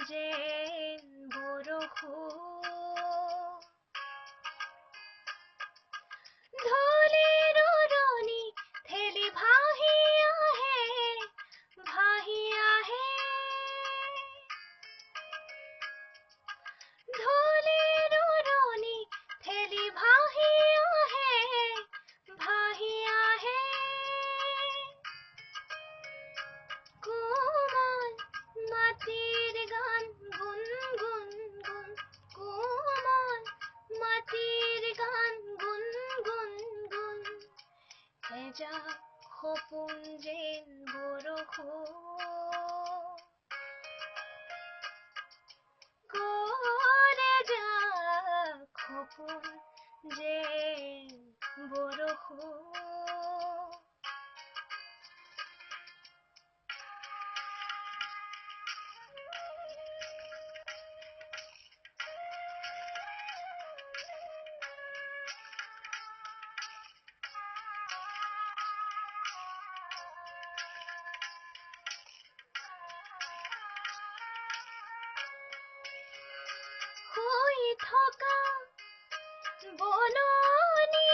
যেন বৰষুণ ধূলিৰ উৰণি ঠেলি ভাহি আহে ধূলিৰ উৰণি ঠেলি ভাহি আহে কোমল মাটিৰ গান গুণগুণ গুণ কোমল মাটিৰ গান গুণগুণ গুণ এজাক সপোন যেন বৰষুণ কৰে যাক সপোন যেন বৰষুণ শুই থকা বননি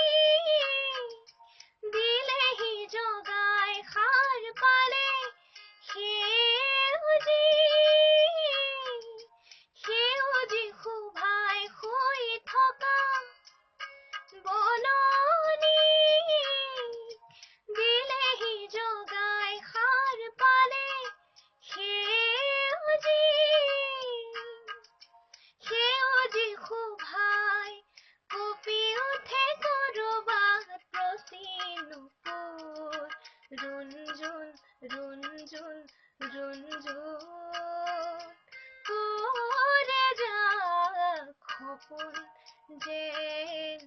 দিলেহি জগাই সাৰ পালে সেউজী শোভাই শুই থকা বননি দিলেহি জগাই সাৰ পালে সেউজী শোভাই কঁপি উঠে কৰবাত প্ৰচি নুপুৰ ৰুণজুণ ৰুণজুণ ৰুণজুণ কৰে যাক সপোন যেন